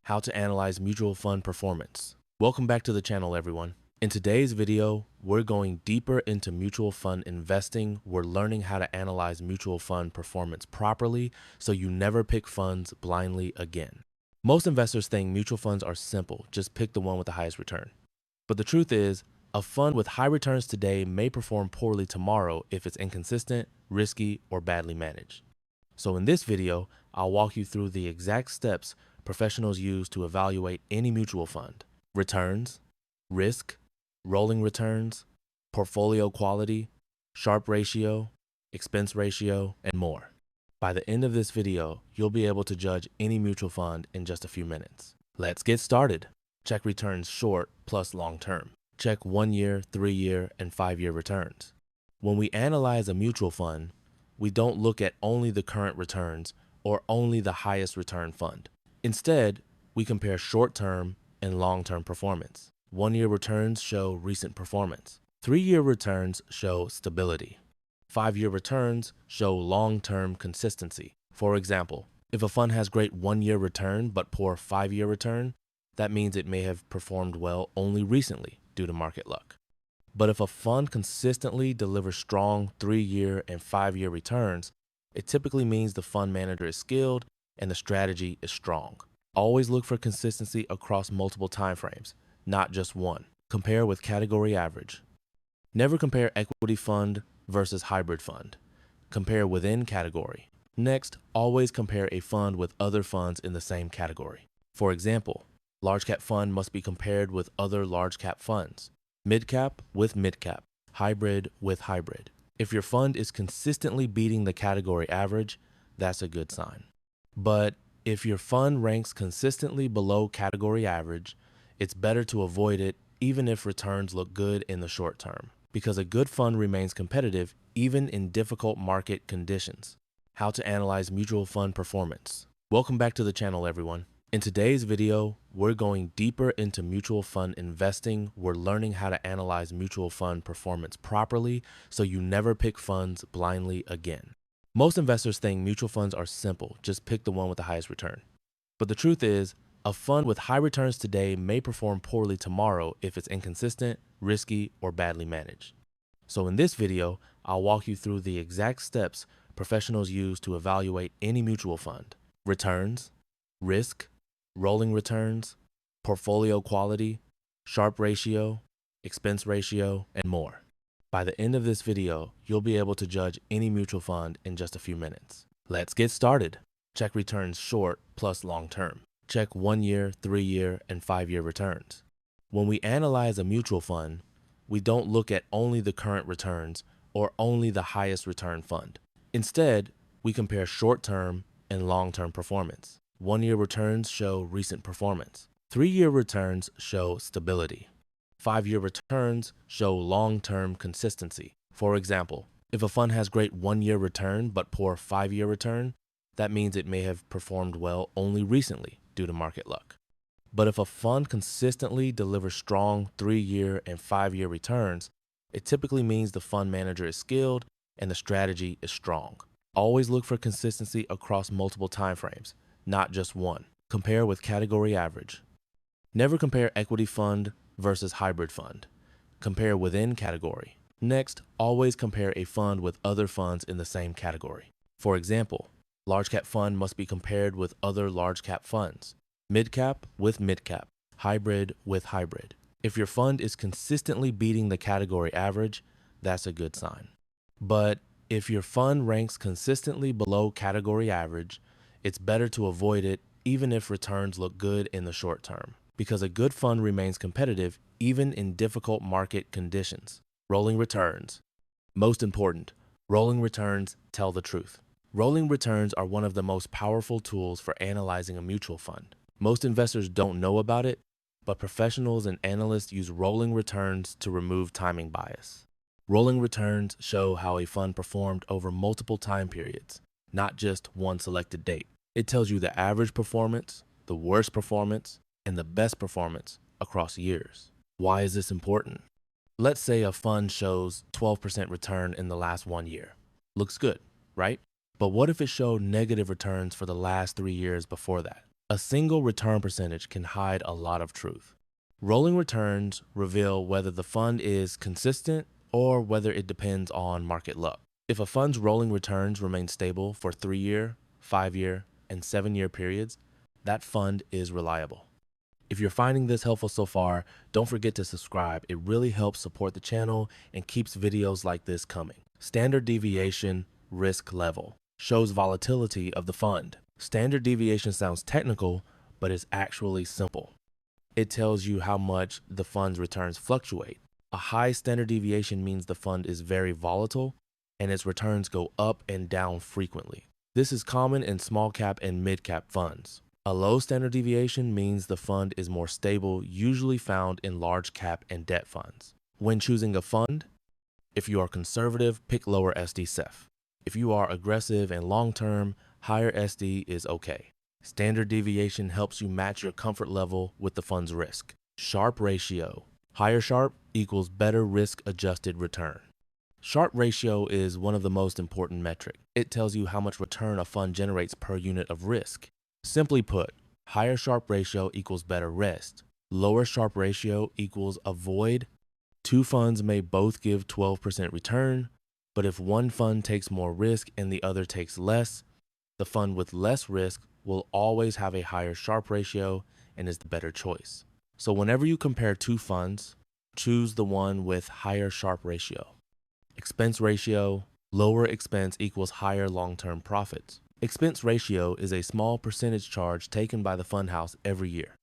How to analyze mutual fund performance. Welcome back to the channel, everyone. In today's video, we're going deeper into mutual fund investing. We're learning how to analyze mutual fund performance properly so you never pick funds blindly again. Most investors think mutual funds are simple, just pick the one with the highest return. But the truth is, a fund with high returns today may perform poorly tomorrow if it's inconsistent, risky, or badly managed. So in this video, I'll walk you through the exact steps professionals use to evaluate any mutual fund: returns, risk, rolling returns, portfolio quality, Sharpe ratio, expense ratio, and more. By the end of this video, you'll be able to judge any mutual fund in just a few minutes. Let's get started. Check returns short plus long term. Check 1 year, 3 year, and 5 year returns. When we analyze a mutual fund, we don't look at only the current returns or only the highest return fund. Instead, we compare short-term and long-term performance. 1 year returns show recent performance. 3 year returns show stability. 5 year returns show long-term consistency. For example, if a fund has great 1 year return but poor 5 year return, that means it may have performed well only recently due to market luck. But if a fund consistently delivers strong 3 year and 5 year returns, it typically means the fund manager is skilled and the strategy is strong. Always look for consistency across multiple timeframes, not just one. Compare with category average. Never compare equity fund versus hybrid fund. Compare within category. Next, always compare a fund with other funds in the same category. For example, large cap fund must be compared with other large cap funds. Mid cap with mid cap. Hybrid with hybrid. If your fund is consistently beating the category average, that's a good sign. But if your fund ranks consistently below category average, it's better to avoid it even if returns look good in the short term, because a good fund remains competitive even in difficult market conditions. How to analyze mutual fund performance. Welcome back to the channel, everyone. In today's video, we're going deeper into mutual fund investing. We're learning how to analyze mutual fund performance properly so you never pick funds blindly again. Most investors think mutual funds are simple, just pick the one with the highest return. But the truth is, a fund with high returns today may perform poorly tomorrow if it's inconsistent, risky, or badly managed. So in this video, I'll walk you through the exact steps professionals use to evaluate any mutual fund: returns, risk, rolling returns, portfolio quality, Sharpe ratio, expense ratio, and more. By the end of this video, you'll be able to judge any mutual fund in just a few minutes. Let's get started. Check returns short plus long term. Check 1 year, 3 year, and 5 year returns. When we analyze a mutual fund, we don't look at only the current returns or only the highest return fund. Instead, we compare short-term and long-term performance. 1 year returns show recent performance. 3 year returns show stability. 5 year returns show long-term consistency. For example, if a fund has great 1 year return but poor 5 year return, that means it may have performed well only recently due to market luck. But if a fund consistently delivers strong 3 year and 5 year returns, it typically means the fund manager is skilled and the strategy is strong. Always look for consistency across multiple timeframes, not just one. Compare with category average. Never compare equity fund versus hybrid fund. Compare within category. Next, always compare a fund with other funds in the same category. For example, large cap fund must be compared with other large cap funds. Mid cap with mid cap. Hybrid with hybrid. If your fund is consistently beating the category average, that's a good sign. But if your fund ranks consistently below category average, it's better to avoid it even if returns look good in the short term, because a good fund remains competitive even in difficult market conditions. Rolling returns. Most important, rolling returns tell the truth. Rolling returns are one of the most powerful tools for analyzing a mutual fund. Most investors don't know about it, but professionals and analysts use rolling returns to remove timing bias. Rolling returns show how a fund performed over multiple time periods, not just one selected date. It tells you the average performance, the worst performance, and the best performance across years. Why is this important? Let's say a fund shows 12% return in the last 1 year. Looks good, right? But what if it showed negative returns for the last 3 years before that? A single return percentage can hide a lot of truth. Rolling returns reveal whether the fund is consistent or whether it depends on market luck. If a fund's rolling returns remain stable for 3-year, 5-year, and 7-year periods, that fund is reliable. If you're finding this helpful so far, don't forget to subscribe. It really helps support the channel and keeps videos like this coming. Standard deviation risk level shows volatility of the fund. Standard deviation sounds technical, but is actually simple. It tells you how much the fund's returns fluctuate. A high standard deviation means the fund is very volatile and its returns go up and down frequently. This is common in small cap and mid cap funds. A low standard deviation means the fund is more stable, usually found in large cap and debt funds. When choosing a fund, if you are conservative, pick lower SD/CEF. If you are aggressive and long-term, higher SD is okay. Standard deviation helps you match your comfort level with the fund's risk. Sharpe ratio. Higher Sharpe equals better risk-adjusted return. Sharpe ratio is one of the most important metrics. It tells you how much return a fund generates per unit of risk. Simply put, higher Sharpe ratio equals better risk. Lower Sharpe ratio equals avoid. Two funds may both give 12% return, but if one fund takes more risk and the other takes less, the fund with less risk will always have a higher Sharpe ratio and is the better choice. So whenever you compare two funds, choose the one with higher Sharpe ratio. Expense ratio, lower expense equals higher long-term profits. Expense ratio is a small percentage charge taken by the fund house every year.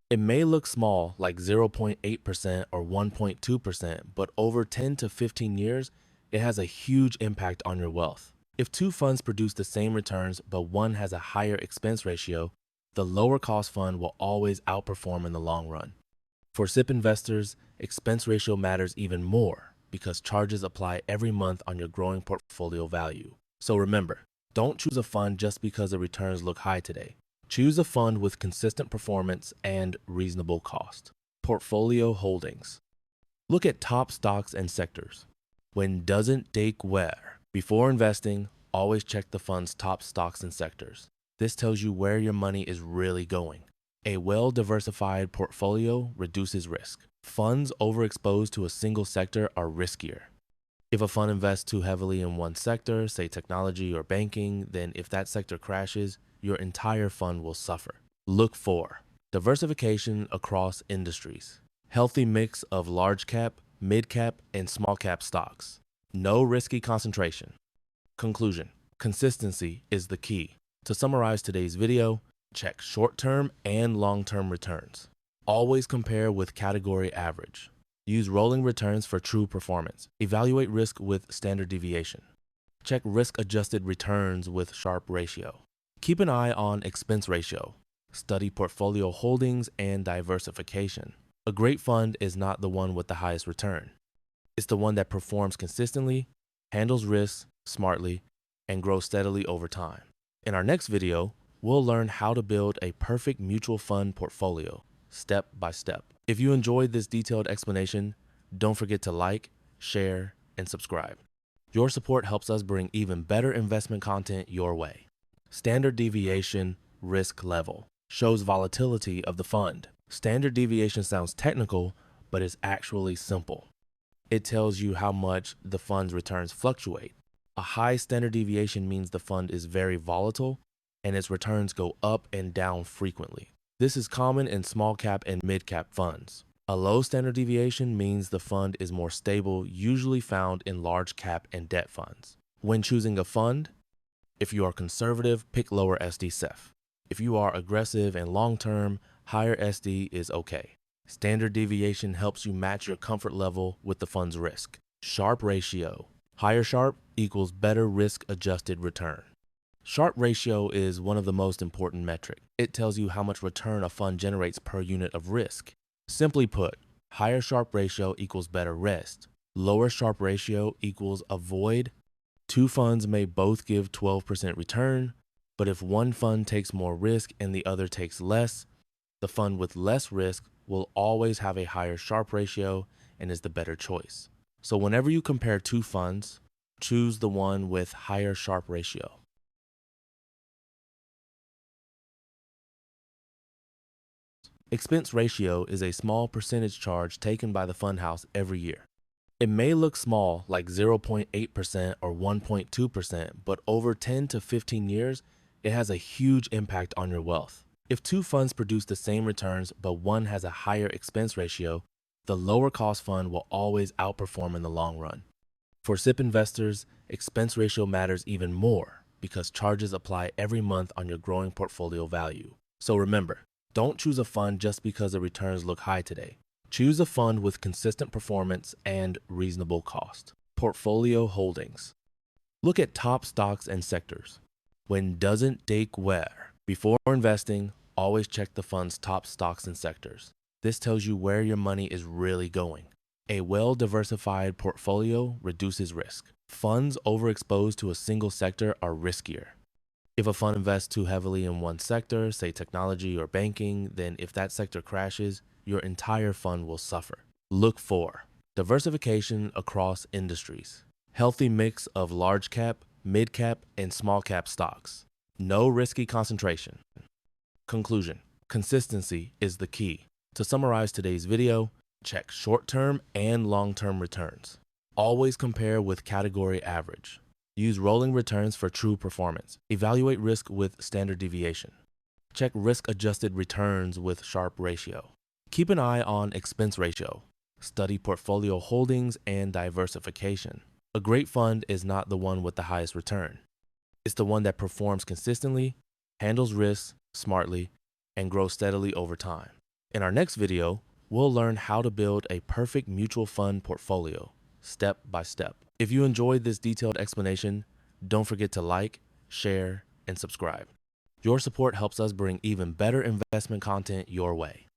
It may look small, like 0.8% or 1.2%, but over 10 to 15 years, it has a huge impact on your wealth. If two funds produce the same returns, but one has a higher expense ratio, the lower cost fund will always outperform in the long run. For SIP investors, expense ratio matters even more because charges apply every month on your growing portfolio value. So remember, don't choose a fund just because the returns look high today. Choose a fund with consistent performance and reasonable cost. Portfolio holdings. Look at top stocks and sectors. When doesn't take where? Before investing, always check the fund's top stocks and sectors. This tells you where your money is really going. A well-diversified portfolio reduces risk. Funds overexposed to a single sector are riskier. If a fund invests too heavily in one sector, say technology or banking, then if that sector crashes, your entire fund will suffer. Look for diversification across industries. Healthy mix of large cap, mid cap, and small cap stocks. No risky concentration. Conclusion: consistency is the key. To summarize today's video, check short-term and long-term returns. Always compare with category average. Use rolling returns for true performance. Evaluate risk with standard deviation. Check risk-adjusted returns with Sharpe ratio. Keep an eye on expense ratio. Study portfolio holdings and diversification. A great fund is not the one with the highest return. It's the one that performs consistently, handles risks smartly, and grows steadily over time. In our next video, we'll learn how to build a perfect mutual fund portfolio, step by step. If you enjoyed this detailed explanation, don't forget to like, share, and subscribe. Your support helps us bring even better investment content your way. Standard deviation risk level shows volatility of the fund. Standard deviation sounds technical, but is actually simple. It tells you how much the fund's returns fluctuate. A high standard deviation means the fund is very volatile and its returns go up and down frequently. This is common in small cap and mid cap funds. A low standard deviation means the fund is more stable, usually found in large cap and debt funds. When choosing a fund, if you are conservative, pick lower SD/CEF. If you are aggressive and long-term, higher SD is okay. Standard deviation helps you match your comfort level with the fund's risk. Sharpe ratio. Higher Sharpe equals better risk-adjusted return. Sharpe ratio is one of the most important metrics. It tells you how much return a fund generates per unit of risk. Simply put, higher Sharpe ratio equals better risk. Lower Sharpe ratio equals avoid. Two funds may both give 12% return, but if one fund takes more risk and the other takes less, the fund with less risk will always have a higher Sharpe ratio and is the better choice. So whenever you compare two funds, choose the one with higher Sharpe ratio. Expense ratio is a small percentage charge taken by the fund house every year. It may look small, like 0.8% or 1.2%, but over 10 to 15 years, it has a huge impact on your wealth. If two funds produce the same returns, but one has a higher expense ratio, the lower cost fund will always outperform in the long run. For SIP investors, expense ratio matters even more because charges apply every month on your growing portfolio value. So remember, don't choose a fund just because the returns look high today. Choose a fund with consistent performance and reasonable cost. Portfolio holdings. Look at top stocks and sectors. When doesn't take where? Before investing, always check the fund's top stocks and sectors. This tells you where your money is really going. A well-diversified portfolio reduces risk. Funds overexposed to a single sector are riskier. If a fund invests too heavily in one sector, say technology or banking, then if that sector crashes, your entire fund will suffer. Look for diversification across industries. Healthy mix of large cap, mid cap, and small cap stocks. No risky concentration. Conclusion: consistency is the key. To summarize today's video, check short-term and long-term returns. Always compare with category average. Use rolling returns for true performance. Evaluate risk with standard deviation. Check risk-adjusted returns with Sharpe Ratio. Keep an eye on expense ratio. Study portfolio holdings and diversification. A great fund is not the one with the highest return. It's the one that performs consistently, handles risks smartly, and grows steadily over time. In our next video, we'll learn how to build a perfect mutual fund portfolio, step by step. If you enjoyed this detailed explanation, don't forget to like, share, and subscribe. Your support helps us bring even better investment content your way.